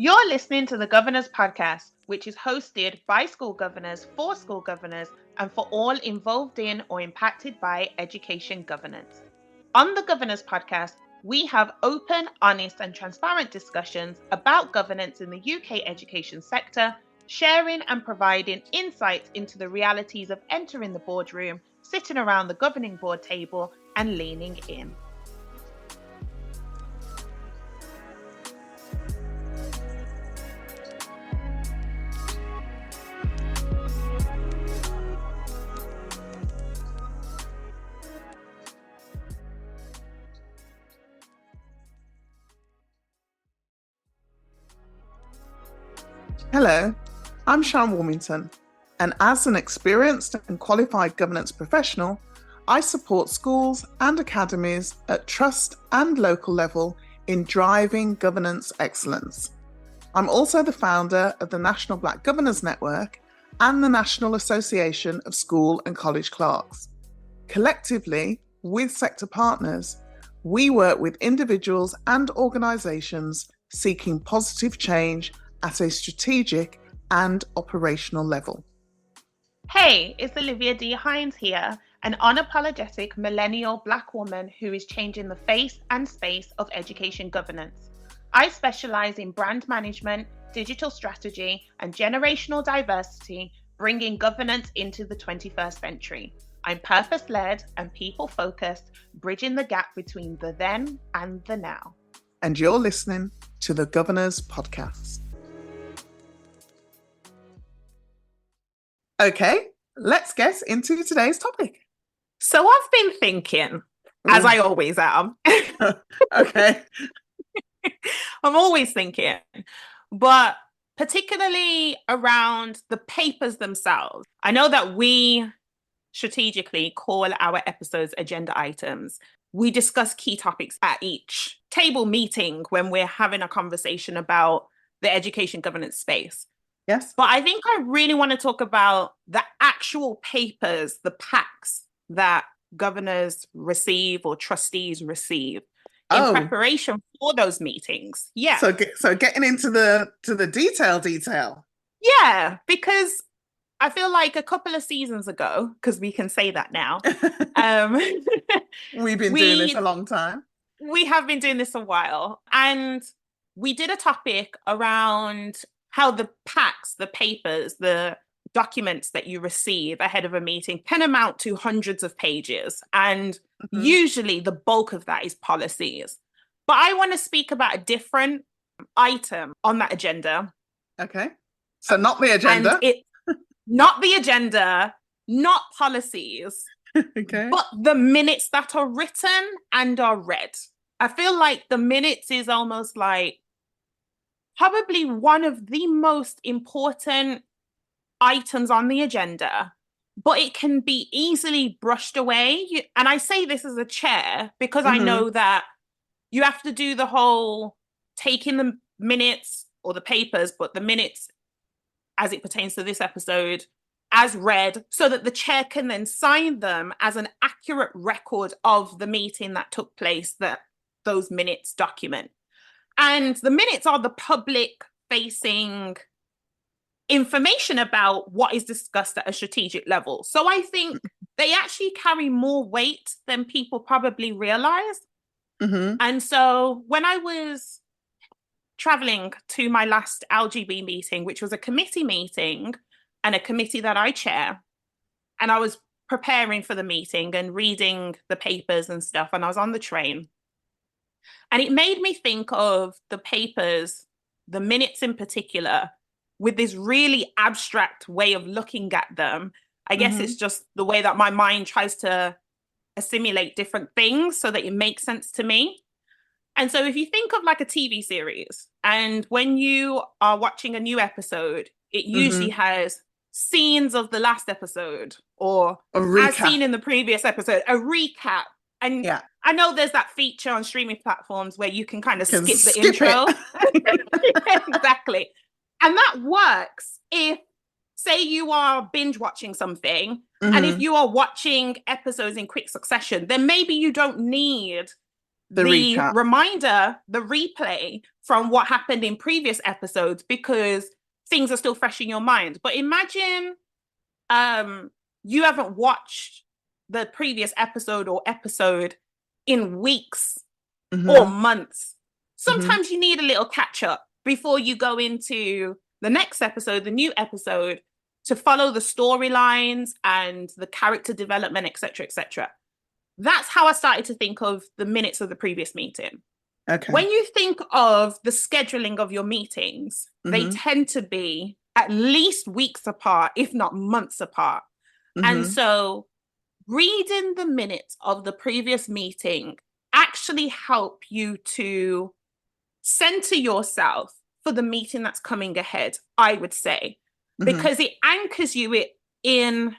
You're listening to the Governors Podcast, which is hosted by school governors for school governors and for all involved in or impacted by education governance. On the Governors Podcast, we have open, honest, and transparent discussions about governance in the UK education sector, sharing and providing insights into the realities of entering the boardroom, sitting around the governing board table, and leaning in. Hello, I'm Sharon Warmington, and as an experienced and qualified governance professional, I support schools and academies at trust and local level in driving governance excellence. I'm also the founder of the National Black Governors Network and the National Association of School and College Clerks. Collectively, with sector partners, we work with individuals and organisations seeking positive change at a strategic and operational level. Hey, it's Olivia D. Hines here, an unapologetic millennial Black woman who is changing the face and space of education governance. I specialise in brand management, digital strategy, and generational diversity, bringing governance into the 21st century. I'm purpose-led and people-focused, bridging the gap between the then and the now. And you're listening to the Governors Podcast. Okay, let's get into today's topic. So I've been thinking, as I always am. Okay. I'm always thinking, but particularly around the papers themselves. I know that we strategically call our episodes agenda items. We discuss key topics at each table meeting when we're having a conversation about the education governance space. Yes. But I think I really want to talk about the actual papers, the packs that governors receive or trustees receive in preparation for those meetings. Yeah. So getting into the detail. Yeah, because I feel like a couple of seasons ago, because we can say that now. We've been doing this a long time. We have been doing this a while. And we did a topic around how the packs, the papers, the documents that you receive ahead of a meeting can amount to hundreds of pages. And usually the bulk of that is policies. But I want to speak about a different item on that agenda. Okay. So not the agenda. Not the agenda, not policies, okay, but the minutes that are written and are read. I feel like the minutes is almost like probably one of the most important items on the agenda, but it can be easily brushed away. And I say this as a chair because I know that you have to do the whole taking the minutes or the papers, but the minutes as it pertains to this episode as read so that the chair can then sign them as an accurate record of the meeting that took place that those minutes document. And the minutes are the public-facing information about what is discussed at a strategic level. So I think they actually carry more weight than people probably realize. And so when I was traveling to my last LGB meeting, which was a committee meeting and a committee that I chair, and I was preparing for the meeting and reading the papers and stuff, and I was on the train. And it made me think of the papers, the minutes in particular, with this really abstract way of looking at them. I guess it's just the way that my mind tries to assimilate different things so that it makes sense to me. And so if you think of like a TV series, and when you are watching a new episode, it usually has scenes of the last episode or as seen in the previous episode, a recap. And I know there's that feature on streaming platforms where you can kind of skip the intro. Exactly. And that works if, say, you are binge watching something, and if you are watching episodes in quick succession, then maybe you don't need The the recap. reminder, the replay from what happened in previous episodes because things are still fresh in your mind. But imagine you haven't watched the previous episode in weeks or Mm-hmm. months. Mm-hmm. Sometimes you need a little catch up before you go into the next episode, the new episode, to follow the storylines and the character development, etc., etc. That's how I started to think of the minutes of the previous meeting. Okay. When you think of the scheduling of your meetings, they Mm-hmm. tend to be at least weeks apart, if not months apart. And Mm-hmm. so reading the minutes of the previous meeting actually help you to center yourself for the meeting that's coming ahead, I would say, Mm-hmm. because it anchors you in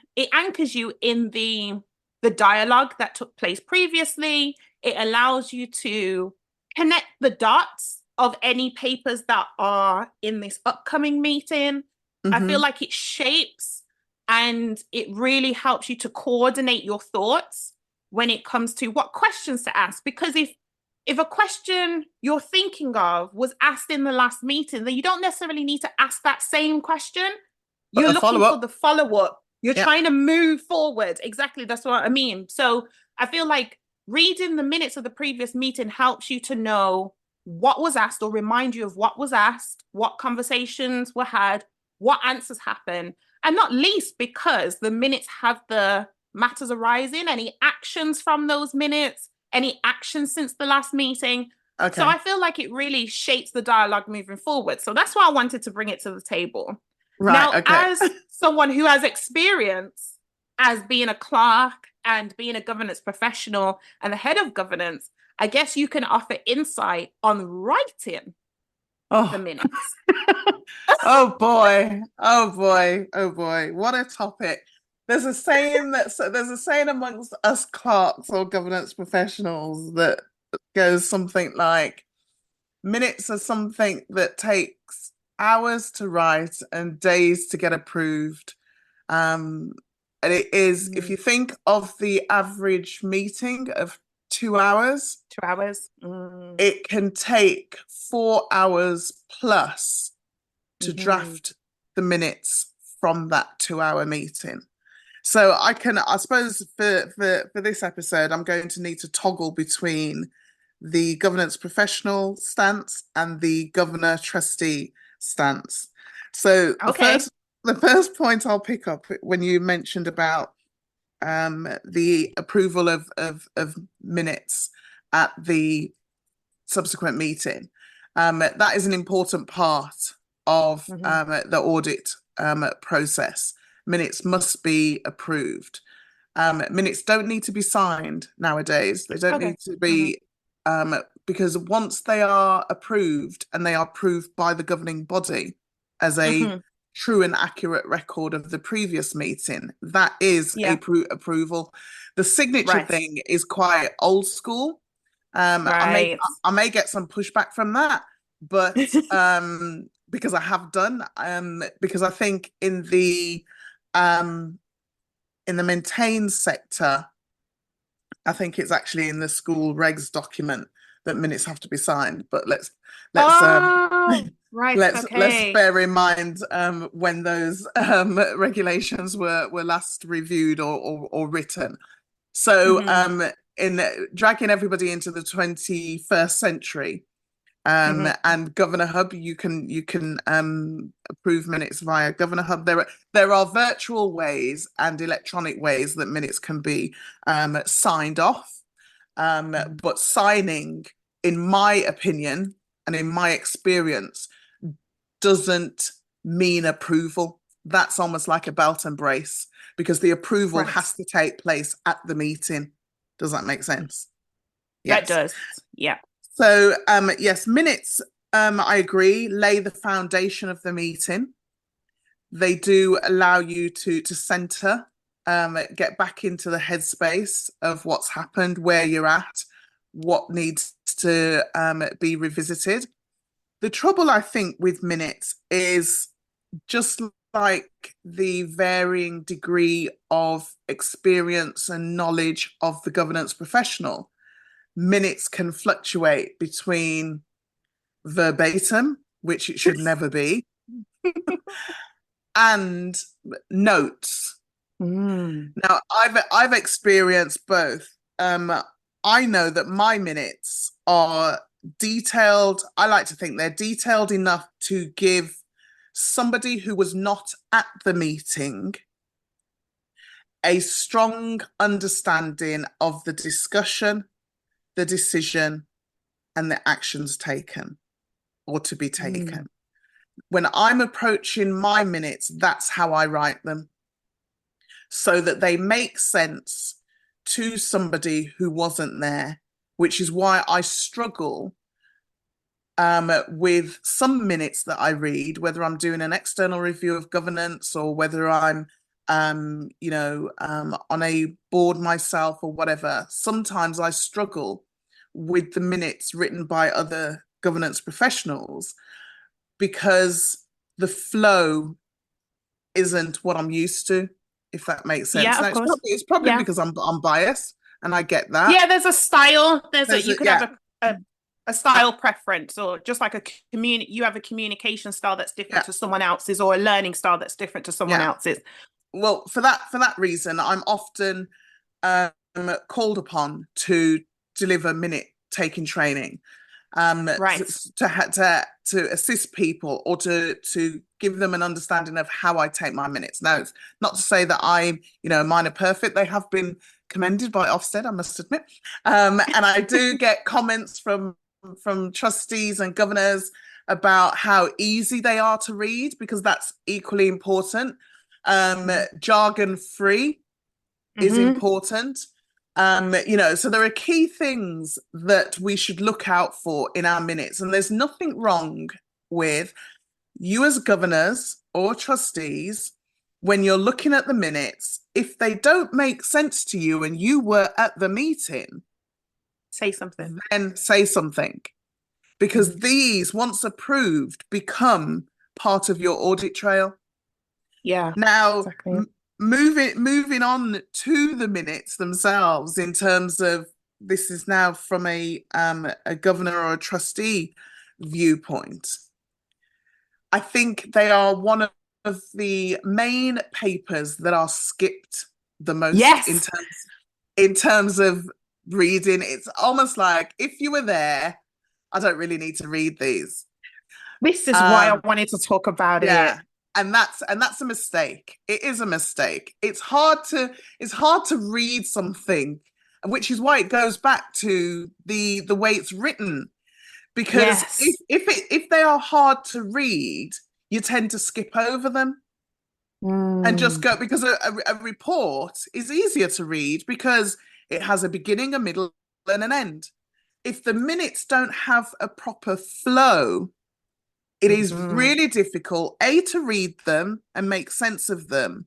the dialogue that took place previously. It allows you to connect the dots of any papers that are in this upcoming meeting. I feel Mm-hmm. like it shapes and it really helps you to coordinate your thoughts when it comes to what questions to ask. Because if a question you're thinking of was asked in the last meeting, then you don't necessarily need to ask that same question. But You're a looking for follow-up. the follow-up. You're Yeah. trying to move forward. Exactly. That's what I mean. So I feel like reading the minutes of the previous meeting helps you to know what was asked or remind you of what was asked, what conversations were had, what answers happened, and not least because the minutes have the matters arising, any actions from those minutes, any actions since the last meeting. So Okay. I feel like it really shapes the dialogue moving forward. So that's why I wanted to bring it to the table. Right. Now, Okay. as someone who has experience as being a clerk and being a governance professional and the head of governance, I guess you can offer insight on writing the Oh. minutes. Oh boy. Oh boy. Oh boy. What a topic. There's a saying amongst us clerks or governance professionals that goes something like minutes are something that takes hours to write and days to get approved. Um, and it is, if you think of the average meeting of 2 hours, 2 hours. it can take 4 hours plus to Mm-hmm. draft the minutes from that 2 hour meeting. So I suppose for this episode, I'm going to need to toggle between the governance professional stance and the governor trustee stance. So Okay. the first point I'll pick up when you mentioned about the approval of minutes at the subsequent meeting. That is an important part of Mm-hmm. the audit process. Minutes must be approved. Minutes don't need to be signed nowadays. They don't Okay. need to Mm-hmm. be, because once they are approved and they are approved by the governing body as a Mm-hmm. true and accurate record of the previous meeting, that is a Yeah. approval. The signature Right. thing is quite old school. I may Right. get some pushback from that, but because I have done, because I think um, in the maintained sector, I think it's actually in the school regs document that minutes have to be signed. But let's Oh, right. let's Okay. bear in mind when those regulations were last reviewed or written. So Mm-hmm. in dragging everybody into the 21st century, Mm-hmm. and Governor Hub, you can approve minutes via Governor Hub. There are virtual ways and electronic ways that minutes can be signed off. But signing, in my opinion and in my experience, doesn't mean approval. That's almost like a belt and brace because the approval Right. has to take place at the meeting. Does that make sense? That Yes. does. Yeah. So, yes, minutes, I agree, lay the foundation of the meeting. They do allow you to center, get back into the headspace of what's happened, where you're at, what needs to be revisited. The trouble, I think, with minutes is just like the varying degree of experience and knowledge of the governance professional, minutes can fluctuate between verbatim, which it should never be, and notes. Now, I've experienced both. I know that my minutes are detailed. I like to think they're detailed enough to give somebody who was not at the meeting a strong understanding of the discussion, the decision, and the actions taken or to be taken. When I'm approaching my minutes, that's how I write them, so that they make sense to somebody who wasn't there, which is why I struggle with some minutes that I read, whether I'm doing an external review of governance or whether I'm on a board myself or whatever. Sometimes I struggle with the minutes written by other governance professionals because the flow isn't what I'm used to, if that makes sense. Yeah, Now, of course. it's probably Yeah. because I'm biased, and I get that. Yeah, there's a style. You could Yeah, have a style preference, or just like you have a communication style that's different yeah, to someone else's, or a learning style that's different to someone yeah. else's. Well, for that reason, I'm often called upon to deliver minute taking training, Right. to assist people or to give them an understanding of how I take my minutes. Now, it's not to say that mine are perfect. They have been commended by Ofsted, I must admit, and I do get comments from trustees and governors about how easy they are to read, because that's equally important. Jargon free is important. So there are key things that we should look out for in our minutes. And there's nothing wrong with you as governors or trustees, when you're looking at the minutes, if they don't make sense to you and you were at the meeting, Say something. then say something. Because these, once approved, become part of your audit trail. Yeah, Now, exactly. moving on to the minutes themselves, in terms of this is now from a governor or a trustee viewpoint. I think they are one of the main papers that are skipped the most Yes. in terms of reading. It's almost like, if you were there, I don't really need to read these. This is why I wanted to talk about it. Yeah. And that's a mistake. It is a mistake. It's hard to read something, which is why it goes back to the way it's written. Because Yes. if they are hard to read, you tend to skip over them and just go, because a report is easier to read because it has a beginning, a middle, and an end. If the minutes don't have a proper flow, it is really difficult, A, to read them and make sense of them.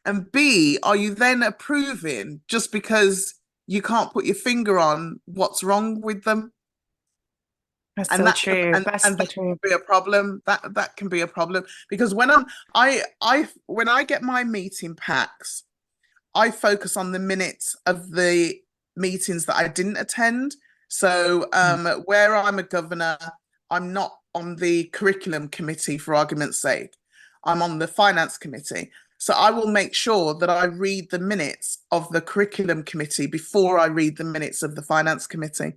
And B, are you then approving just because you can't put your finger on what's wrong with them? That's And so that true. That's so that true. can be a problem. That can be a problem, because when I get my meeting packs, I focus on the minutes of the meetings that I didn't attend. So where I'm a governor, I'm not on the curriculum committee, for argument's sake. I'm on the finance committee. So I will make sure that I read the minutes of the curriculum committee before I read the minutes of the finance committee.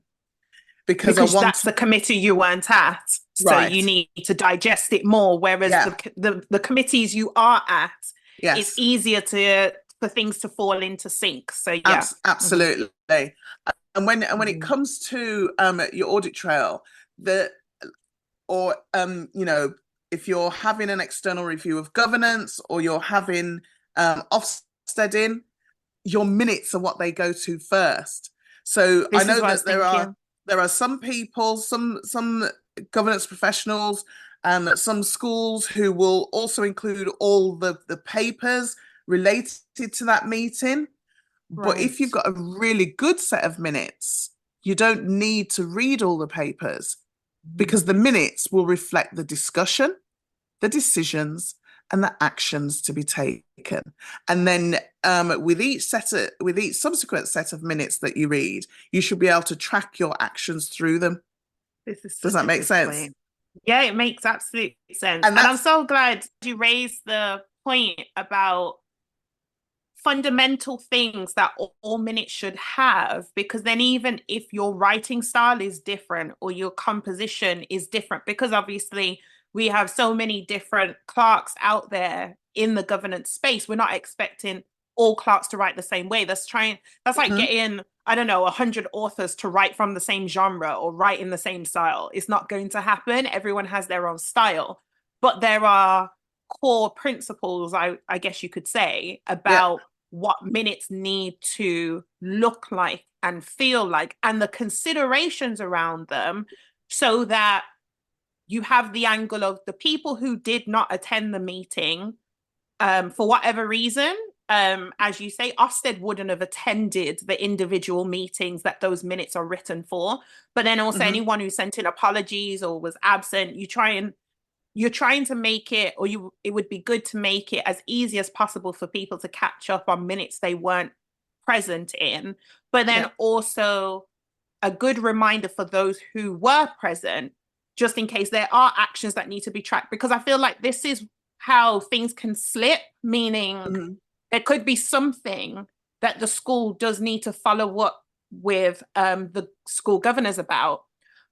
Because I Because want that's to, the committee you weren't at. So you right. need to digest it more. Whereas Yeah. the committees you are at, it's Yes. easier for things to fall into sync. So yeah. Absolutely. And when it comes to your audit trail, if you're having an external review of governance, or you're having Ofsted, your minutes are what they go to first. So I This is know what I was that thinking. there are some people, some governance professionals, some schools who will also include all the papers related to that meeting. But Right. if you've got a really good set of minutes, you don't need to read all the papers, because the minutes will reflect the discussion, the decisions, and the actions to be taken. And then with each subsequent set of minutes that you read, you should be able to track your actions through them. This is Does such that a make good sense? point. Yeah, it makes absolute sense. And And I'm that's so glad you raised the point about fundamental things that all minutes should have, because then even if your writing style is different or your composition is different, because obviously we have so many different clerks out there in the governance space, we're not expecting all clerks to write the same way. That's like mhm, getting, I don't know, 100 authors to write from the same genre or write in the same style. It's not going to happen. Everyone has their own style, but there are core principles, I guess you could say, yeah, about what minutes need to look like and feel like, and the considerations around them, so that you have the angle of the people who did not attend the meeting for whatever reason. As you say, Ofsted wouldn't have attended the individual meetings that those minutes are written for. But then also mhm, anyone who sent in apologies or was absent, you're trying to make it, or it would be good to make it as easy as possible for people to catch up on minutes they weren't present in, but then yeah, also a good reminder for those who were present, just in case there are actions that need to be tracked. Because I feel like this is how things can slip, meaning mhm, there could be something that the school does need to follow up with the school governors about,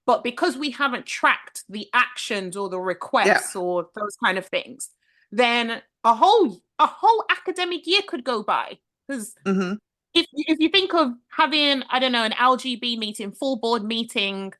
but because we haven't tracked the actions or the yeah, requests or those kind of things, then a whole academic year could go by. Because mhm, if you think of having, I don't know, an LGB meeting, full board meeting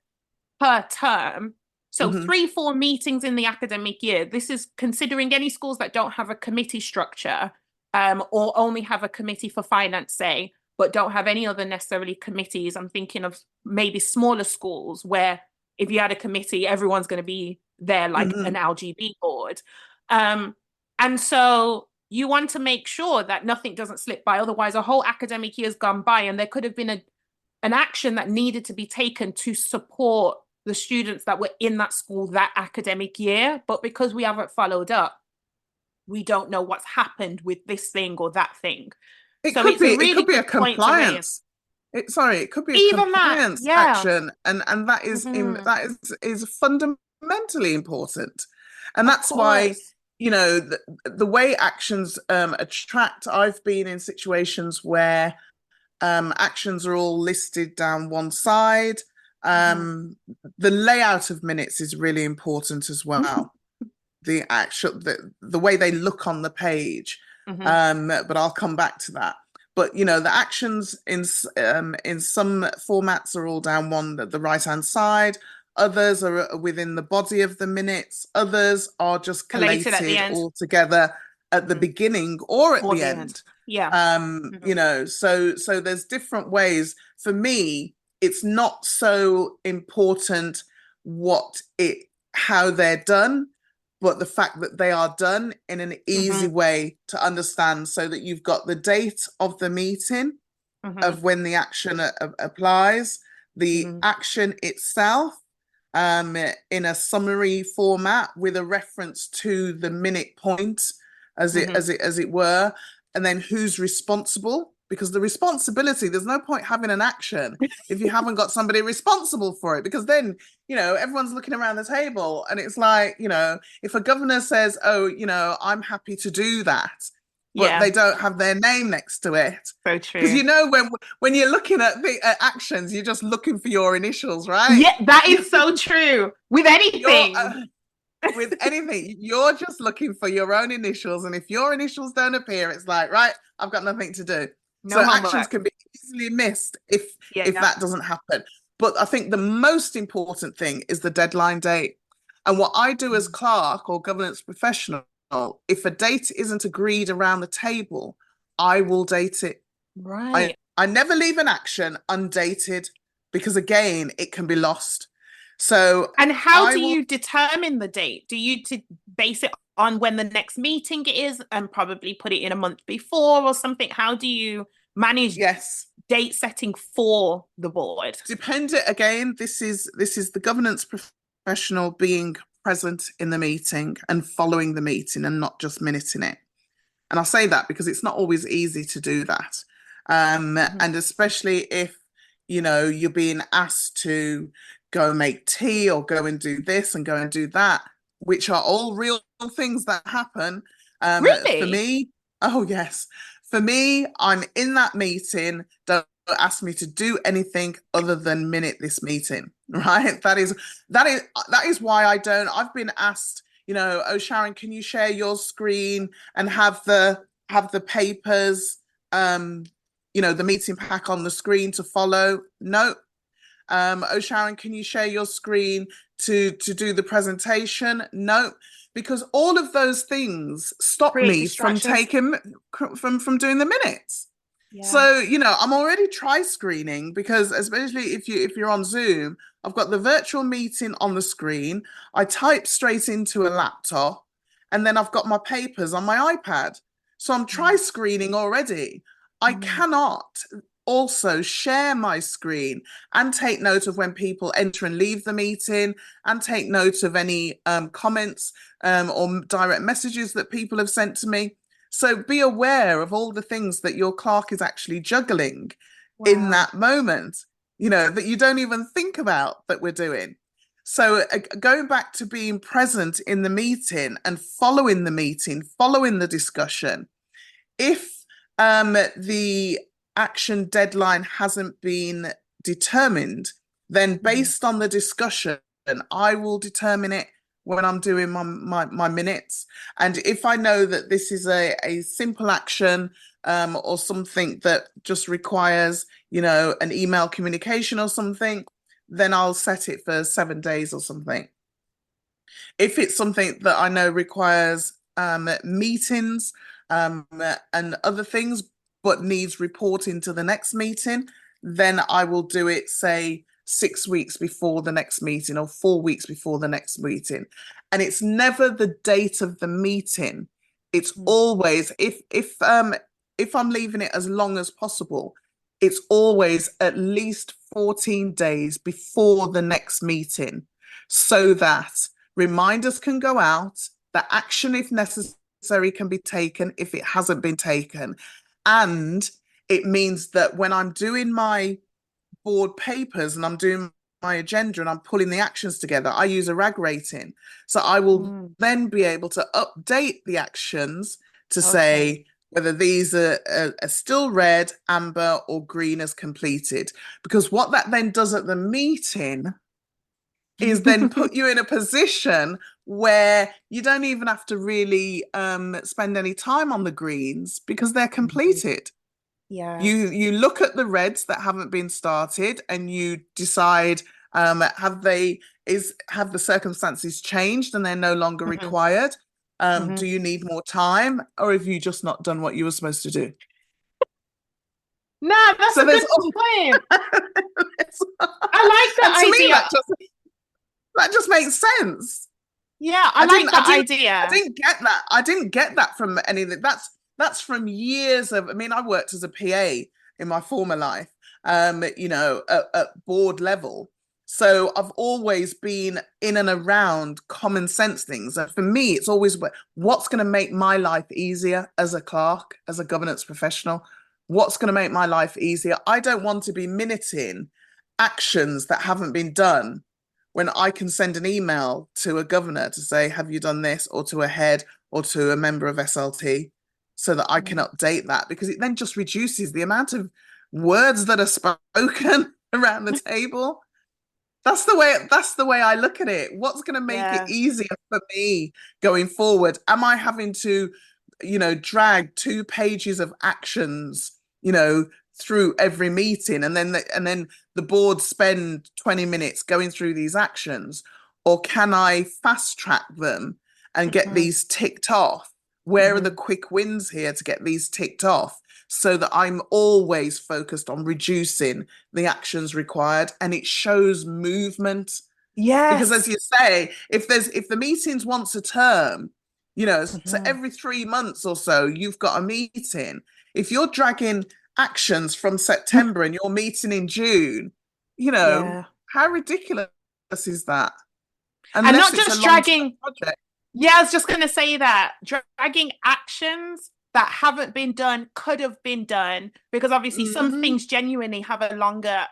per term, so mhm, 3, 4 meetings in the academic year. This is considering any schools that don't have a committee structure, or only have a committee for finance, say, but don't have any other necessarily committees. I'm thinking of maybe smaller schools where if you had a committee, everyone's going to be there, like mhm. an LGB board. Um, and so you want to make sure that nothing doesn't slip by. Otherwise, a whole academic year's gone by and there could have been an action that needed to be taken to support the students that were in that school that academic year. But because we haven't followed up, we don't know what's happened with this thing or that thing. So it's a It really could be a good point to raise. compliance. It could be a Even that, compliance yeah. action, and that Hmm. is fundamentally important, and Of that's why course. the way actions attract. I've been in situations where actions are all listed down one side. Hmm. Um, the layout of minutes is really important as well. The way they look on the page. Hmm. But I'll come back to that. But the actions in some formats are all down the right hand side. Others are within the body of the minutes. Others are just Collated at the collated end. all together at the Hmm. beginning or at Or the the end. end. Yeah. Hmm. So there's different ways. For me, it's not so important what it how they're done, but the fact that they are done in an easy Hmm. way to understand, so that you've got the date of the meeting, Hmm. of when the action applies, the Hmm. action itself, in a summary format with a reference to the minute point, Hmm. as it were, and then who's responsible. Because the responsibility, there's no point having an action if you haven't got somebody responsible for it. Because then, everyone's looking around the table, and it's like, if a governor says, "Oh, I'm happy to do that," but Yeah. they don't have their name next to it, So because true. when you're looking at the actions, you're just looking for your initials, right? Yeah, that is so true. With You're anything. with anything, you're just looking for your own initials, and if your initials don't appear, it's like, right, I've got nothing to do. No So actions homework. can be easily missed if Yeah. that doesn't happen. But I think the most important thing is the deadline date. And what I do as clerk or governance professional, if a date isn't agreed around the table, I will date it. I Right. I never leave an action undated, because again, it can be lost. So And how I do will you determine the date? Do you to base it on when the next meeting is and probably put it in a month before or something? How do you manage yes. date setting for the board? Depend it again. This is the governance professional being present in the meeting and following the meeting and not just minuting it. And I say that because it's not always easy to do that. Mhm. And especially if, you're being asked to go and make tea or go and do this and go and do that, which are all real things that happen. For Really? me, oh yes, for me, I'm in that meeting. Don't ask me to do anything other than minute this meeting, right? That is why I don't. I've been asked, oh Sharon, can you share your screen and have the papers, the meeting pack on the screen to follow? No. Oh Sharon, can you share your screen to do the presentation? No, because all of those things stop Create me from distractions. taking from doing the minutes. Yeah. So, I'm already try screening because especially if you're on Zoom, I've got the virtual meeting on the screen. I type straight into a laptop and then I've got my papers on my iPad. So I'm try Mm. screening already. I Mm. cannot also share my screen and take note of when people enter and leave the meeting and take note of any comments or direct messages that people have sent to me. So be aware of all the things that your clerk is actually juggling in Wow. that moment, that you don't even think about that we're doing. So going back to being present in the meeting and following the meeting, following the discussion, if the action deadline hasn't been determined, then Mhm. based on the discussion, I will determine it when I'm doing my minutes. And if I know that this is a simple action or something that just requires, an email communication or something, then I'll set it for 7 days or something. If it's something that I know requires meetings and other things, but needs reporting to the next meeting, then I will do it, say, 6 weeks before the next meeting or 4 weeks before the next meeting. And it's never the date of the meeting. It's Mm. always if I'm leaving it as long as possible, it's always at least 14 days before the next meeting so that reminders can go out, that action, if necessary, can be taken if it hasn't been taken. And it means that when I'm doing my board papers and I'm doing my agenda and I'm pulling the actions together, I use a RAG rating. So I will Mm. then be able to update the actions to Okay. say whether these are still red, amber, or green as completed. Because what that then does at the meeting is then put you in a position where you don't even have to really spend any time on the greens because they're Mhm. completed. Yeah. You look at the reds that haven't been started and you decide have the circumstances changed and they're no longer Mhm. required? Do Mhm. you need more time or have you just not done what you were supposed to do? Nah, that's So a there's good all point. I like and that to me idea. that just makes sense. Yeah, I I like didn't, I that didn't, I idea. didn't get that. I didn't get that from anything. That's from years of. I mean, I worked as a PA in my former life. At board level. So I've always been in and around common sense things. And for me, it's always what's going to make my life easier as a clerk, as a governance professional. What's going to make my life easier? I don't want to be minuting actions that haven't been done when I can send an email to a governor to say, have you done this, or to a head or to a member of SLT so that I can Mm. update that because it then just reduces the amount of words that are spoken around the table. That's the way I look at it. What's going to make it Yeah. easier for me going forward? Am I having to, drag 2 pages of actions, through every meeting and then the board spend 20 minutes going through these actions? Or can I fast track them and get Mhm. these ticked off? Where are the Mhm. quick wins here to get these ticked off so that I'm always focused on reducing the actions required and it shows movement? Because as Yes. you say, if the meeting's once a term, so Mhm. every 3 months or so you've got a meeting. If you're dragging actions from September and you're meeting in June, Yeah. how ridiculous is that? And unless not it's a just long-term dragging, project. yeah, I was just going to say that dragging actions that haven't been done could have been done because obviously some Hmm. things genuinely have a longer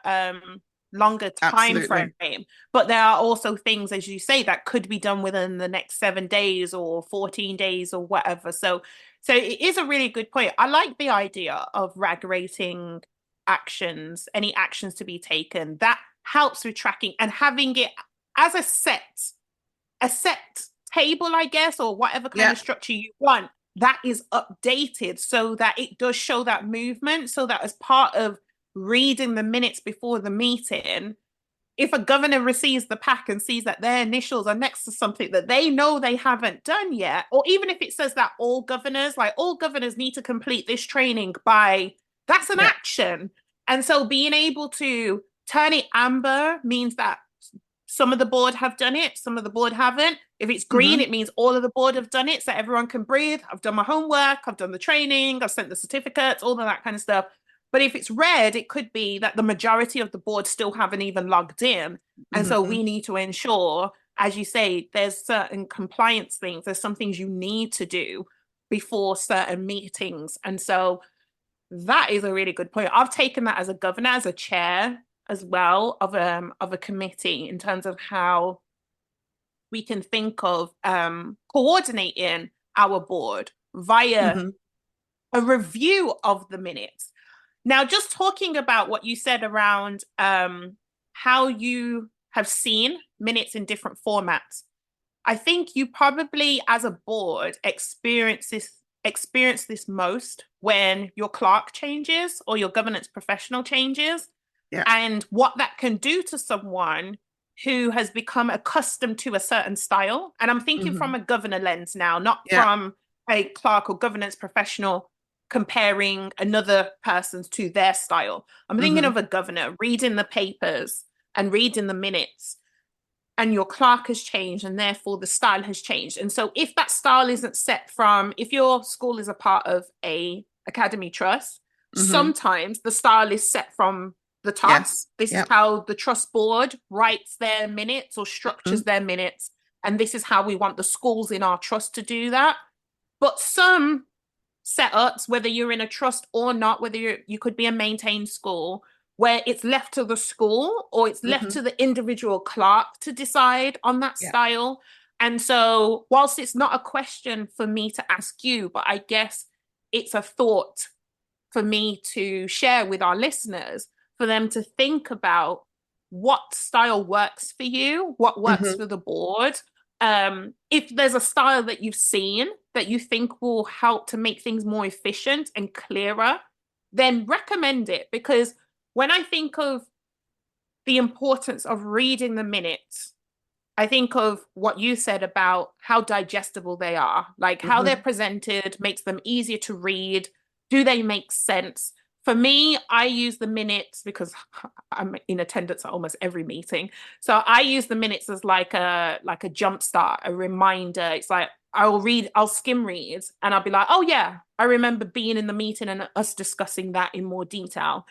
time Absolutely. frame, but there are also things, as you say, that could be done within the next 7 days or 14 days or whatever. So it is a really good point. I like the idea of rag rating actions, any actions to be taken. That helps with tracking and having it as a set table, I guess, or whatever kind Yeah. of structure you want, that is updated so that it does show that movement, so that as part of reading the minutes before the meeting, if a governor receives the pack and sees that their initials are next to something that they know they haven't done yet, or even if it says that all governors need to complete this training by, that's an Yeah. action. And so being able to turn it amber means that some of the board have done it, some of the board haven't. If it's green, Hmm. it means all of the board have done it, so everyone can breathe. I've done my homework, I've done the training, I've sent the certificates, all of that kind of stuff. But if it's red, it could be that the majority of the board still haven't even logged in. And so Hmm. we need to ensure, as you say, there's certain compliance things, there's some things you need to do before certain meetings. And so that is a really good point. I've taken that as a governor, as a chair as well of a committee in terms of how we can think of coordinating our board via Hmm. a review of the minutes. Now, just talking about what you said around how you have seen minutes in different formats, I think you probably, as a board, experience this most when your clerk changes or your governance professional changes, Yeah. and what that can do to someone who has become accustomed to a certain style. And I'm thinking from Hmm. a governor lens now, not Yeah. from a clerk or governance professional comparing another person's to their style. I'm thinking Hmm. of a governor reading the papers and reading the minutes, and your clerk has changed and therefore the style has changed. And so if that style isn't set from, if your school is a part of a academy trust, Hmm. sometimes the style is set from the top. Yes. This is Yeah. how the trust board writes their minutes or Hmm. structures their minutes, and this is how we want the schools in our trust to do that. But some setups, whether you're in a trust or not, whether you could be a maintained school, where it's left to the school or it's left Hmm. to the individual clerk to decide on that Yeah. style. And so, whilst it's not a question for me to ask you, but I guess it's a thought for me to share with our listeners, for them to think about what style works for you, what works Hmm. for the board. If there's a style that you've seen that you think will help to make things more efficient and clearer, then recommend it. Because when I think of the importance of reading the minutes, I think of what you said about how digestible they are, like how they're Hmm. presented makes them easier to read. Do they make sense? For me, I use the minutes because I'm in attendance at almost every meeting. So I use the minutes as like a jump start, a reminder. It's like I'll skim read and I'll be like, oh yeah, I remember being in the meeting and us discussing that in more detail.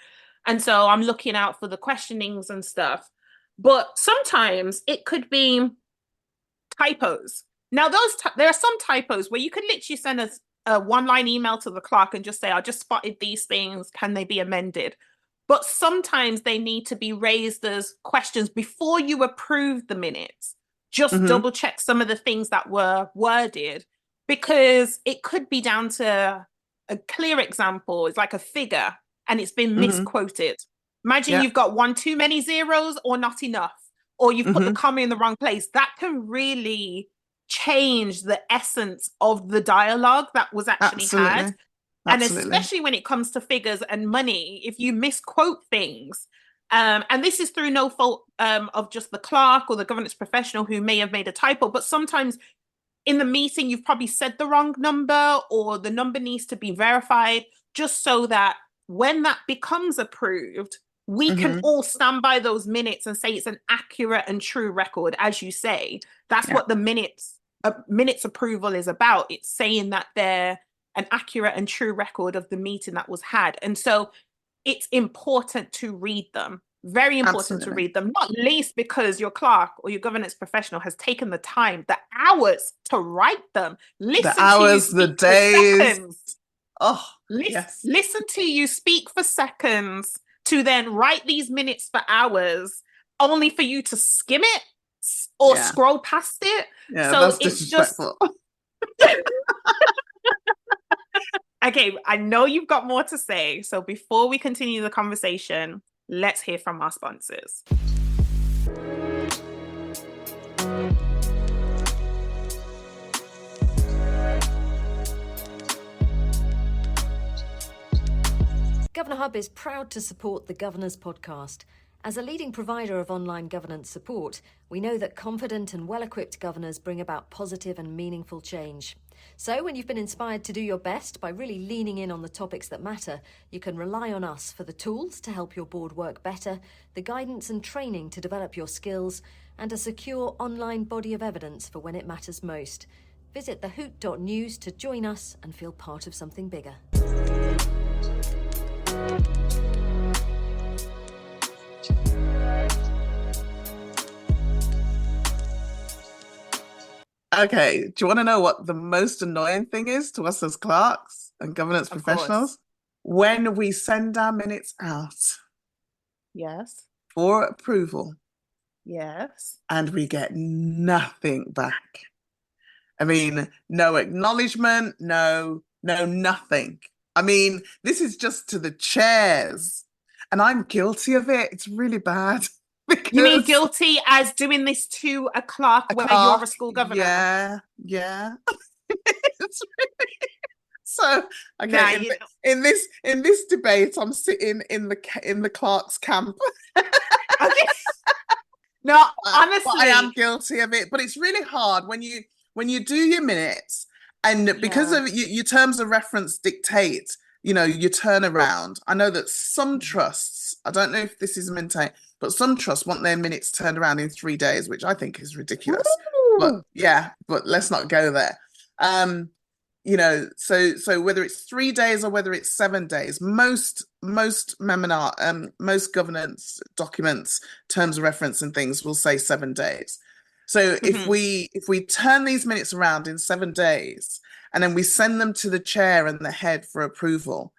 And so I'm looking out for the questionings and stuff. But sometimes it could be typos. Now, there are some typos where you could literally send a one-line email to the clerk and just say, "I just spotted these things. Can they be amended?" But sometimes they need to be raised as questions before you approve the minutes. Just Hmm. double check some of the things that were worded, because it could be down to a clear example. It's like a figure and it's been Hmm. misquoted. Imagine Yeah. you've got one too many zeros or not enough, or you've put the Hmm. comma in the wrong place. That can really change the essence of the dialogue that was actually had. Absolutely. And Absolutely. especially when it comes to figures and money, if you misquote things, and this is through no fault of just the clerk or the governance professional who may have made a typo, but sometimes in the meeting, you've probably said the wrong number or the number needs to be verified, just so that when that becomes approved, we can Hmm. all stand by those minutes and say it's an accurate and true record. As you say, that's Yeah. what the minutes approval is about. It's saying that they're an accurate and true record of the meeting that was had. And so it's important to read them. Very important to Absolutely. read them, not least because your clerk or your governance professional has taken the time, the hours to write them. The Listen to you hours, the speak for days. seconds. Oh, yes. Listen to you speak for seconds to then write these minutes for hours, only for you to skim it or Yeah. scroll past it. Yeah, So that's it's just, disrespectful. okay, I know you've got more to say. So before we continue the conversation, let's hear from our sponsors. Governor Hub is proud to support the Governor's podcast. As a leading provider of online governance support, we know that confident and well-equipped governors bring about positive and meaningful change. So when you've been inspired to do your best by really leaning in on the topics that matter, you can rely on us for the tools to help your board work better, the guidance and training to develop your skills, and a secure online body of evidence for when it matters most. Visit thehoot.news to join us and feel part of something bigger. Okay, do you want to know what the most annoying thing is to us as clerks and governance Of professionals? course. When we send our minutes out Yes. for approval Yes. and we get nothing back. I mean, no acknowledgement, no nothing. I mean, this is just to the chairs, and I'm guilty of it. It's really bad You mean because guilty as doing this to a clerk a where you're a clerk, school governor? yeah, yeah. It's really so Nah, okay. In this debate, I'm sitting in the clerk's camp. okay. No, But I am honestly, guilty of it. But it's really hard when you do your minutes, and because yeah. of your terms of reference dictate, your turnaround. I know that some trusts, I don't know if this is maintained, but some trusts want their minutes turned around in 3 days, which I think is ridiculous. But Ooh. yeah, but let's not go there. So whether it's 3 days or whether it's 7 days, most Meminar, most governance documents, terms of reference and things will say 7 days. So Mhm. if we turn these minutes around in 7 days and then we send them to the chair and the head for approval,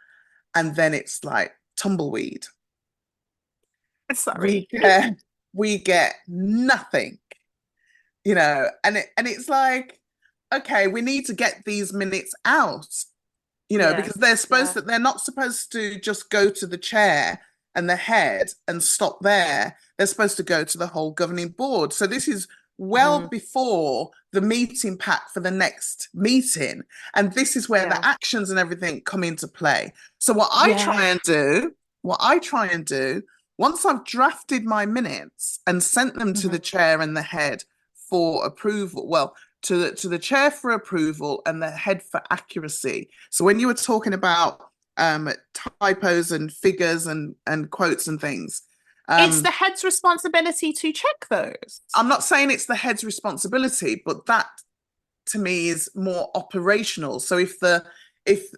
and then it's like tumbleweed, Sorry. we get nothing, and it's like, okay, we need to get these minutes out, because Yes. Yeah. they're not supposed to just go to the chair and the head and stop there. They're supposed to go to the whole governing board. So this is well Mhm. before the meeting pack for the next meeting. And this is where Yeah. the actions and everything come into play. So Yeah. what I try and do, once I've drafted my minutes and sent them to the Mhm. chair and the head for approval, well, to the chair for approval and the head for accuracy. So when you were talking about typos and figures and quotes and things, It's um, the head's responsibility to check those. I'm not saying it's the head's responsibility, but that to me is more operational. So if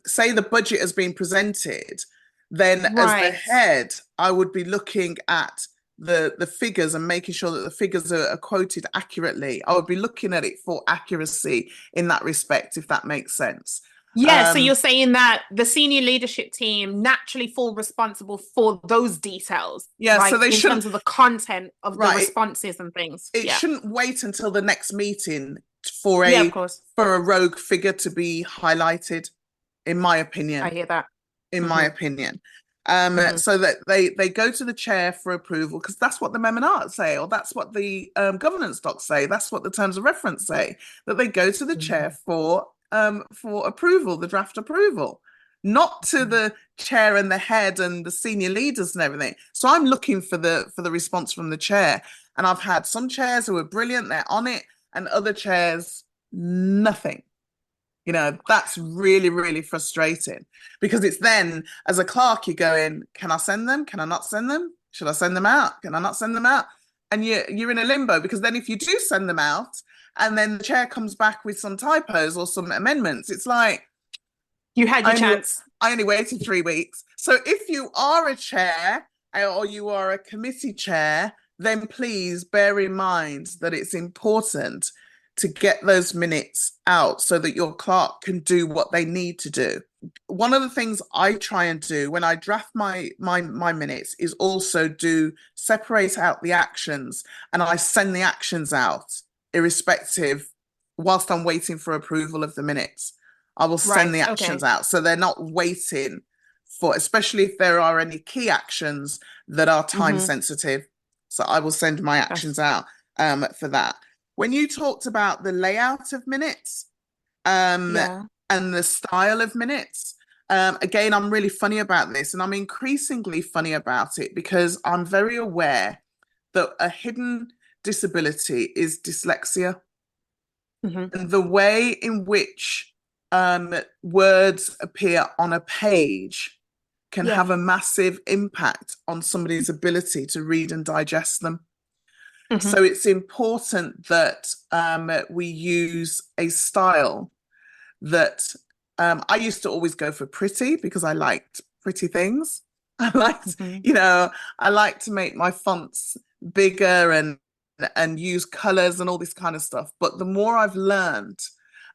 say the budget has been presented, then as the Right. head, I would be looking at the figures and making sure that the figures are quoted accurately. I would be looking at it for accuracy in that respect, if that makes sense. Yeah, so Um, you're saying that the senior leadership team naturally fall responsible for those details, yeah, so like they in shouldn't, terms of the content of the right. responses and things. It Yeah. shouldn't wait until the next meeting for Yeah, of a course. rogue figure to be highlighted, in my I opinion. hear that. In my Hmm. opinion. Hmm. So that they go to the chair for approval because that's what the Memonarts say, or that's what the governance docs say, that's what the terms of reference say, that they go to the chair for approval, the draft approval, not to the chair and the head and the senior leaders and everything. So I'm looking for the response from the chair, and I've had some chairs who are brilliant, they're on it, and other chairs nothing. That's really, really frustrating because it's then, as a clerk, you're going, can I send them? Can I not send them? Should I send them out? Can I not send them out? And you're in a limbo because then if you do send them out and then the chair comes back with some typos or some amendments, it's like, You had your I only, chance. I only waited 3 weeks. So if you are a chair or you are a committee chair, then please bear in mind that it's important to get those minutes out so that your clerk can do what they need to do. One of the things I try and do when I draft my minutes is also separate out the actions, and I send the actions out irrespective whilst I'm waiting for approval of the minutes. I will send Right. the actions out so they're not waiting for, especially if there are any key actions that are time sensitive. So I will send my actions out for that. When you talked about the layout of minutes and the style of minutes, again, I'm really funny about this, and I'm increasingly funny about it because I'm very aware that a hidden disability is dyslexia. And the way in which words appear on a page can have a massive impact on somebody's ability to read and digest them. So it's important that we use a style that I used to always go for pretty because I liked pretty things. I liked, I like to make my fonts bigger and use colors and all this kind of stuff. But the more I've learned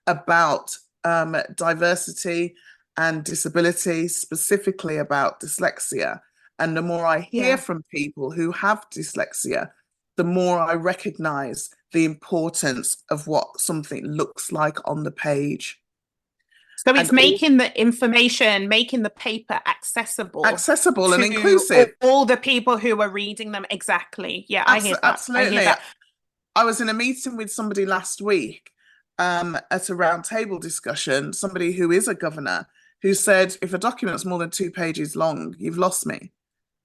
about diversity and disability, specifically about dyslexia, and the more I hear from people who have dyslexia, the more I recognize the importance of what something looks like on the page. So it's making the information, making the paper accessible and inclusive. All the people who are reading them. Exactly. Yeah, I hear that. Absolutely. I hear that. I was in a meeting with somebody last week at a round table discussion, somebody who is a governor, who said, if a document's more than 2 pages long, you've lost me,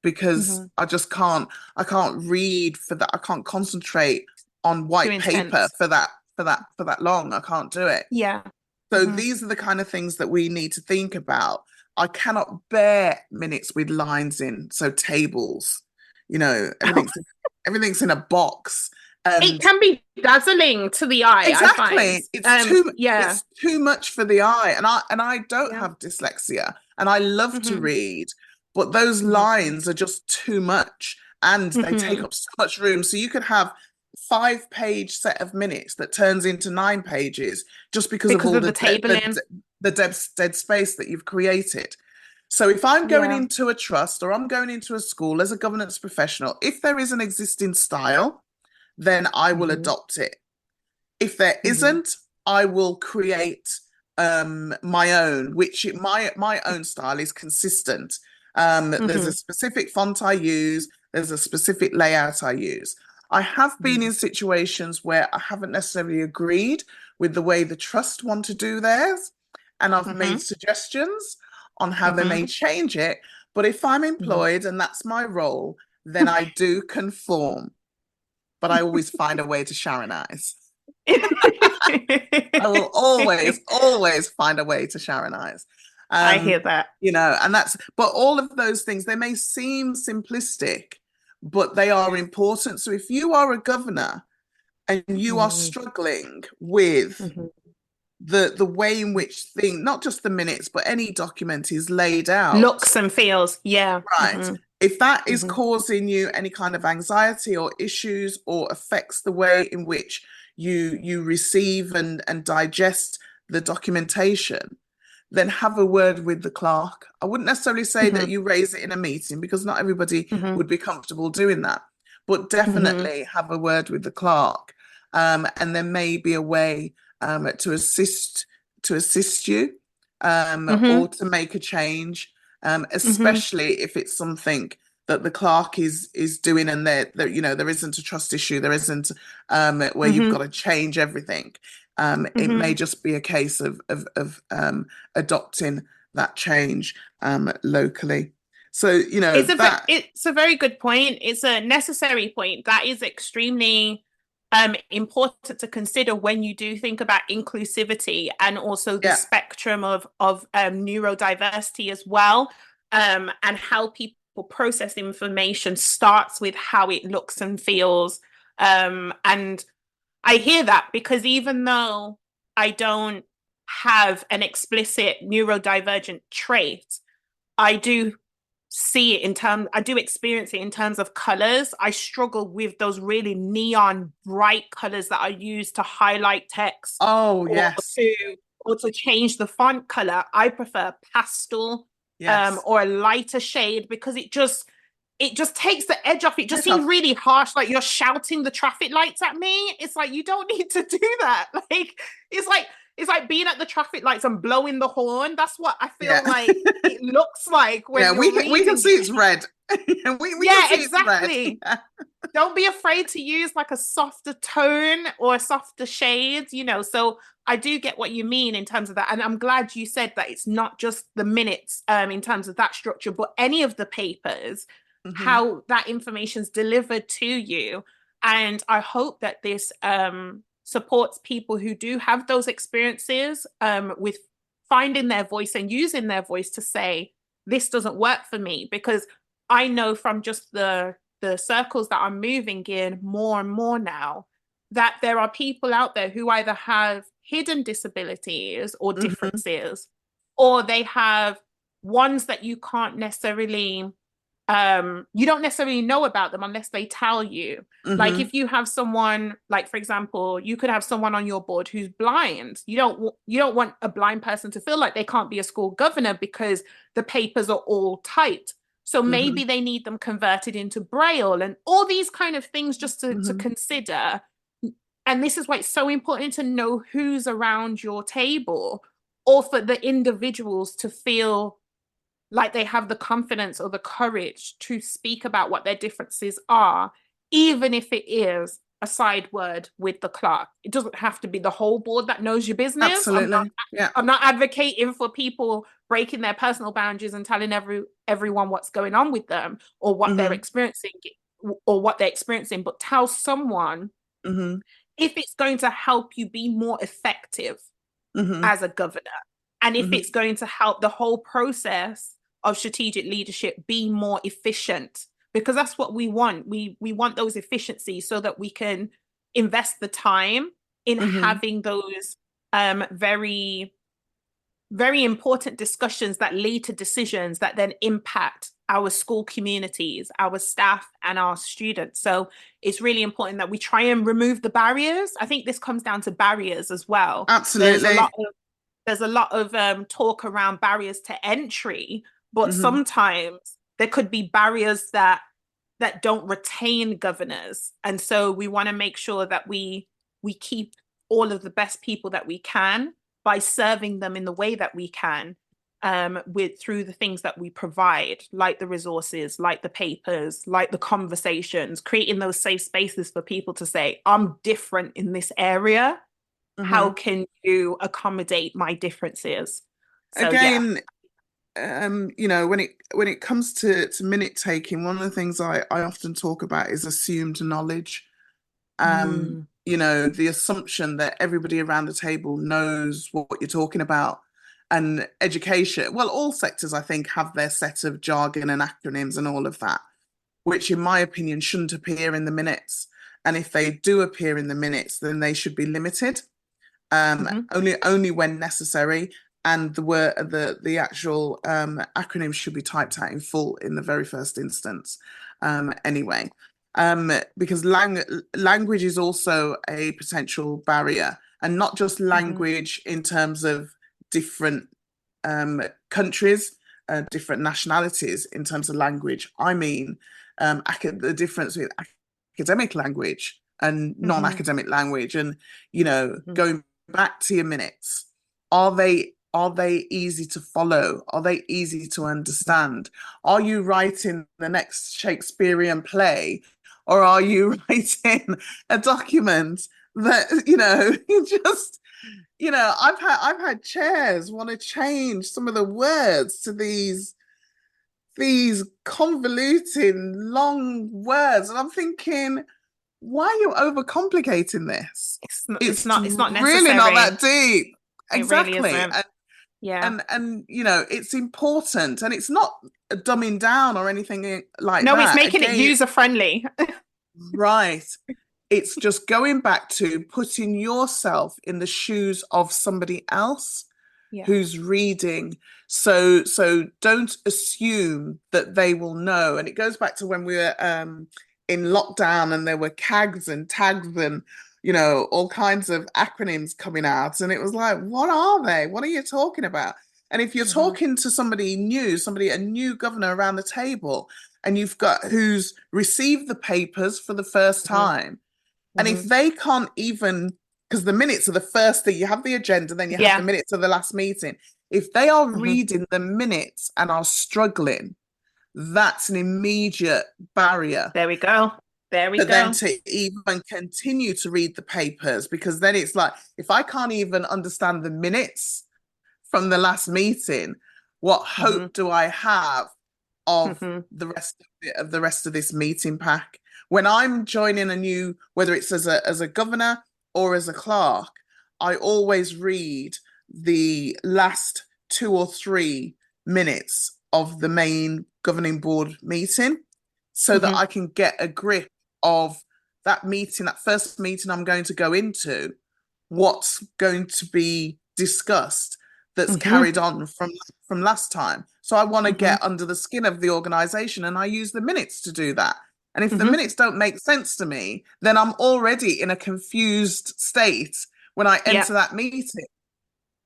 because I can't read for that. I can't concentrate on white paper for that long. I can't do it. Yeah. So these are the kind of things that we need to think about. I cannot bear minutes with lines in, so tables, everything's in a box. It can be dazzling to the eye. Exactly. It's too much for the eye. And I don't have dyslexia, and I love to read, but those lines are just too much, and they take up so much room. So you could have 5-page set of minutes that turns into 9 pages just because of all the tabling, the dead space that you've created. So if I'm going into a trust or I'm going into a school as a governance professional, if there is an existing style, then I will adopt it. If there isn't, I will create my own, which my own style is consistent. There's a specific font I use. There's a specific layout I use. I have been in situations where I haven't necessarily agreed with the way the trust want to do theirs, and I've made suggestions on how they may change it. But if I'm employed and that's my role, then I do conform. But I always find a way to Sharonize. I will always find a way to Sharonize. I hear that. But all of those things, they may seem simplistic, but they are important. So if you are a governor and you are struggling with the way in which not just the minutes, but any document is laid out. Looks and feels, Right. If that is causing you any kind of anxiety or issues, or affects the way in which you receive and digest the documentation, then have a word with the clerk. I wouldn't necessarily say that you raise it in a meeting, because not everybody would be comfortable doing that, but definitely have a word with the clerk. And there may be a way to assist you or to make a change, especially if it's something that the clerk is doing, and there isn't a trust issue, there isn't where you've got to change everything. It may just be a case of adopting that change locally. So it's a very good point. It's a necessary point that is extremely important to consider when you do think about inclusivity, and also the spectrum of neurodiversity as well, and how people process information starts with how it looks and feels. And I hear that, because even though I don't have an explicit neurodivergent trait, I do see it in terms, I do experience it in terms of colors. I struggle with those really neon bright colors that are used to highlight text Oh, or yes. to change the font color. I prefer pastel Yes. or a lighter shade because it just takes the edge off. It just It's seems tough. really harsh, like you're shouting the traffic lights at me. It's like you don't need to do that. Like it's like it's like being at the traffic lights and blowing the horn. That's what I Yeah. feel like it looks like when Yeah, you're we can reading see it. it's red. We can Yeah, see it's red. exactly. Don't be afraid to use like a softer tone or a softer shades, So I do get what you mean in terms of that. And I'm glad you said that it's not just the minutes in terms of that structure, but any of the papers, Mm-hmm. how that information is delivered to you. And I hope that this supports people who do have those experiences with finding their voice and using their voice to say, this doesn't work for me. Because I know from just the circles that I'm moving in more and more now, that there are people out there who either have hidden disabilities or Mm-hmm. differences, or they have ones that you can't necessarily, you don't necessarily know about them unless they tell you. Like Mm-hmm. if you have someone, like for example, you could have someone on your board who's blind. You don't want a blind person to feel like they can't be a school governor because the papers are all typed. So Mm-hmm. maybe they need them converted into Braille and all these kind of things just to Mm-hmm. consider. And this is why it's so important to know who's around your table, or for the individuals to feel like they have the confidence or the courage to speak about what their differences are, even if it is a side word with the clerk. It doesn't have to be the whole board that knows your business. Absolutely. Yeah. I'm not advocating for people breaking their personal boundaries and telling everyone what's going on with them or what they're Mm-hmm. experiencing or what they're experiencing, but tell someone Mm-hmm. if it's going to help you be more effective Mm-hmm. as a governor, and if Mm-hmm. it's going to help the whole process of strategic leadership be more efficient, because that's what we want. We want those efficiencies so that we can invest the time in Mm-hmm. having those very, very important discussions that lead to decisions that then impact our school communities, our staff, and our students. So it's really important that we try and remove the barriers. I think this comes down to barriers as well. There's a Absolutely. lot of talk around barriers to entry, but Mm-hmm. sometimes there could be barriers that don't retain governors. And so we want to make sure that we keep all of the best people that we can by serving them in the way that we can, through the things that we provide, like the resources, like the papers, like the conversations, creating those safe spaces for people to say, I'm different in this area. How Mm-hmm. can you accommodate my differences? So yeah. Again, when it comes to minute taking, one of the things I often talk about is assumed knowledge. Mm. The assumption that everybody around the table knows what you're talking about. And education, well, all sectors, I think, have their set of jargon and acronyms and all of that, which, in my opinion, shouldn't appear in the minutes. And if they do appear in the minutes, then they should be limited, Mhm. only when necessary. And the actual acronym should be typed out in full in the very first instance. Anyway, because language is also a potential barrier, and not just language in terms of different countries, different nationalities in terms of language. I mean, the difference with academic language and non-academic language, and going back to your minutes, are they easy to follow? Are they easy to understand? Are you writing the next Shakespearean play, or are you writing a document that you just I've had chairs want to change some of the words to these convoluting long words, and I'm thinking, why are you overcomplicating this? It's It's not really not necessary. that deep. It really Exactly. isn't. Yeah. And it's important, and it's not dumbing down or anything like No, it's that. making it Again, user friendly. right. It's just going back to putting yourself in the shoes of somebody else Yeah. who's reading. So don't assume that they will know. And it goes back to when we were in lockdown and there were CAGs and tags and all kinds of acronyms coming out. And it was like, what are they? What are you talking about? And if you're talking to somebody new, a new governor around the table, and you've got who's received the papers for the first time, and if they can't even, because the minutes are the first thing, you have the agenda, then you have the minutes of the last meeting. If they are reading the minutes and are struggling, that's an immediate barrier. There we go. But then to even continue to read the papers, because then it's like, if I can't even understand the minutes from the last meeting, what hope do I have of the rest of this meeting pack? When I'm joining a new, whether it's as a governor or as a clerk, I always read the last 2 or 3 minutes of the main governing board meeting so that I can get a grip of that meeting, that first meeting I'm going to go into, what's going to be discussed that's carried on from last time. So I want to get under the skin of the organization, and I use the minutes to do that. And if the minutes don't make sense to me, then I'm already in a confused state when I enter that meeting.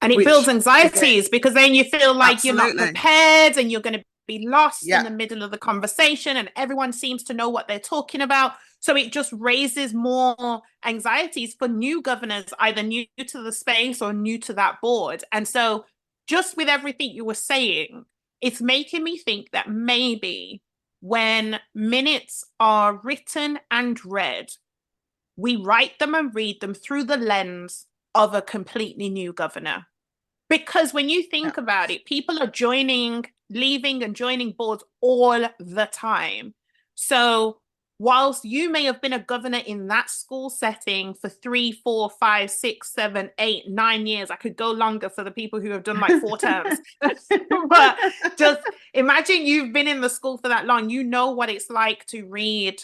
And it builds anxieties, because then you feel like you're not prepared and you're going to be lost in the middle of the conversation, and everyone seems to know what they're talking about. So it just raises more anxieties for new governors, either new to the space or new to that board. And so just with everything you were saying, it's making me think that maybe when minutes are written and read, we write them and read them through the lens of a completely new governor. Because when you think about it, people are leaving and joining boards all the time. So whilst you may have been a governor in that school setting for 3, 4, 5, 6, 7, 8, 9 years, I could go longer for the people who have done like 4 terms. But just imagine you've been in the school for that long. You know what it's like to read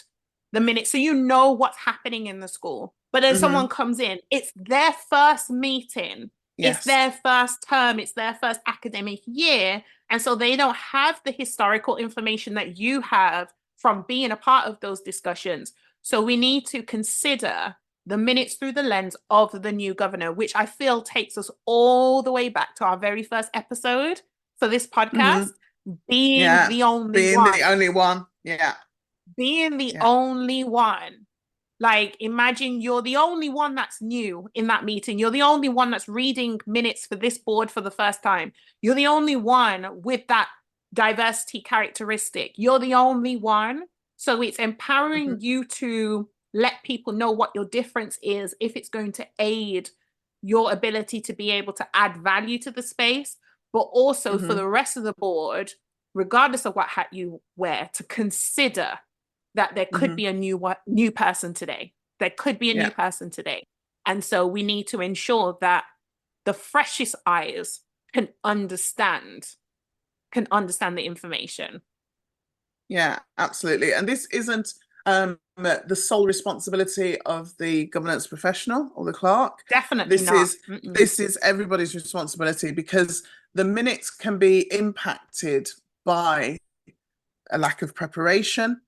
the minutes. So you know what's happening in the school. But then someone comes in, it's their first meeting. It's their first term. It's their first academic year. And so they don't have the historical information that you have from being a part of those discussions. So we need to consider the minutes through the lens of the new governor, which I feel takes us all the way back to our very first episode for this podcast, being the only one. Being the only one. Yeah. Being the only one. Like, imagine you're the only one that's new in that meeting. You're the only one that's reading minutes for this board for the first time. You're the only one with that diversity characteristic. You're the only one. So it's empowering you to let people know what your difference is, if it's going to aid your ability to be able to add value to the space, but also for the rest of the board, regardless of what hat you wear, to consider that there could be a new person today. There could be a new person today. And so we need to ensure that the freshest eyes can understand the information. Yeah, absolutely. And this isn't the sole responsibility of the governance professional or the clerk. Definitely This is everybody's responsibility, because the minutes can be impacted by a lack of preparation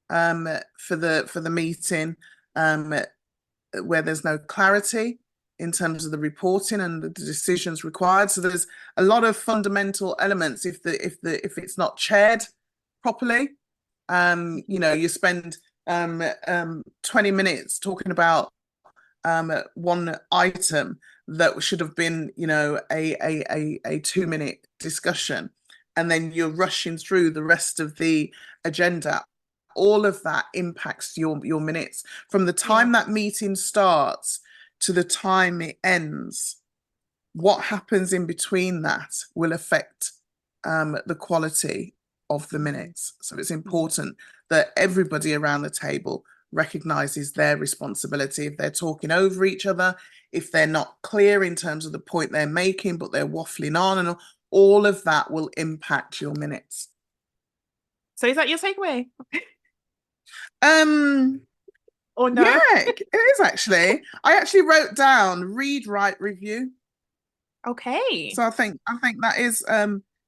for the meeting, where there's no clarity in terms of the reporting and the decisions required. So there's a lot of fundamental elements. If it's not chaired properly, you spend 20 minutes talking about one item that should have been a 2-minute discussion, and then you're rushing through the rest of the agenda. All of that impacts your minutes from the time that meeting starts to the time it ends. What happens in between that will affect the quality of the minutes. So it's important that everybody around the table recognizes their responsibility. If they're talking over each other, if they're not clear in terms of the point they're making, but they're waffling on, and all of that will impact your minutes. So is that your takeaway? Or no? Yeah, it is actually. I actually wrote down read, write, review. Okay. So I think that is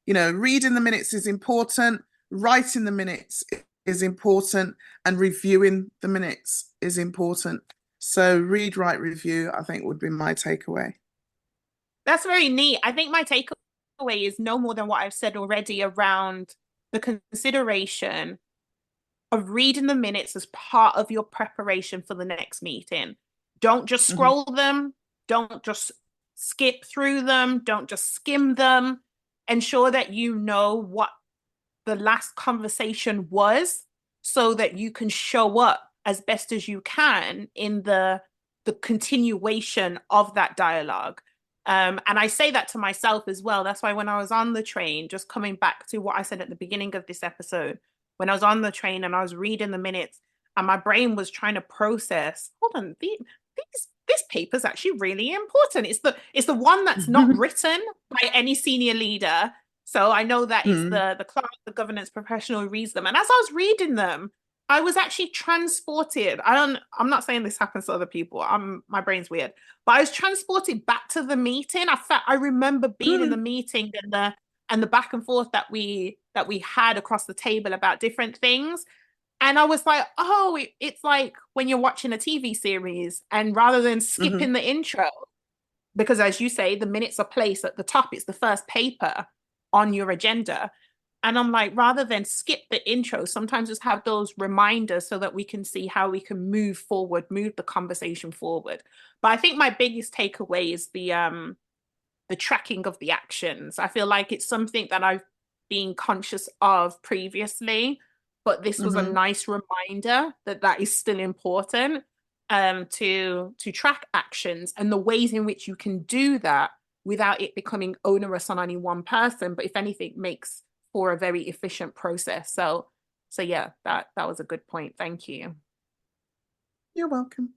Reading the minutes is important, writing the minutes is important, and reviewing the minutes is important. So read, write, review, I think would be my takeaway. That's very neat. I think my takeaway is no more than what I've said already around the consideration of reading the minutes as part of your preparation for the next meeting. Don't just scroll them. Don't just skip through them. Don't just skim them. Ensure that you know what the last conversation was so that you can show up as best as you can in the continuation of that dialogue. And I say that to myself as well. That's why when I was on the train, just coming back to what I said at the beginning of this episode, when I was on the train and I was reading the minutes and my brain was trying to process, hold on, this paper's actually really important. It's the one that's not written by any senior leader. So I know that it's the clerk, the governance professional who reads them. And as I was reading them, I was actually transported. I'm not saying this happens to other people. My brain's weird, but I was transported back to the meeting. I remember being in the meeting and the back and forth that we had across the table about different things. And I was like, oh, it's like when you're watching a TV series and rather than skipping the intro, because as you say, the minutes are placed at the top, it's the first paper on your agenda. And I'm like, rather than skip the intro, sometimes just have those reminders so that we can see how we can move the conversation forward. But I think my biggest takeaway is the tracking of the actions. I feel like it's something that I've been conscious of previously, but this was a nice reminder that is still important to track actions and the ways in which you can do that without it becoming onerous on any one person, but if anything, makes for a very efficient process. So yeah, that was a good point. Thank you. You're welcome.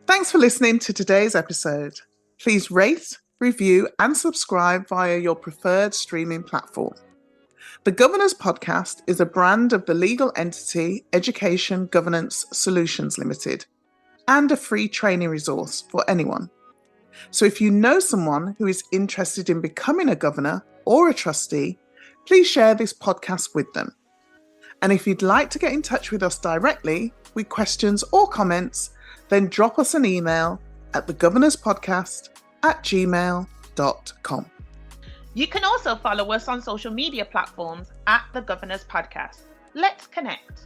Thanks for listening to today's episode. Please rate, review, and subscribe via your preferred streaming platform. The Governors Podcast is a brand of the legal entity Education Governance Solutions Limited and a free training resource for anyone. So if you know someone who is interested in becoming a governor or a trustee, please share this podcast with them. And if you'd like to get in touch with us directly with questions or comments, then drop us an email at thegovernorspodcast@gmail.com. You can also follow us on social media platforms at The Governors Podcast. Let's connect.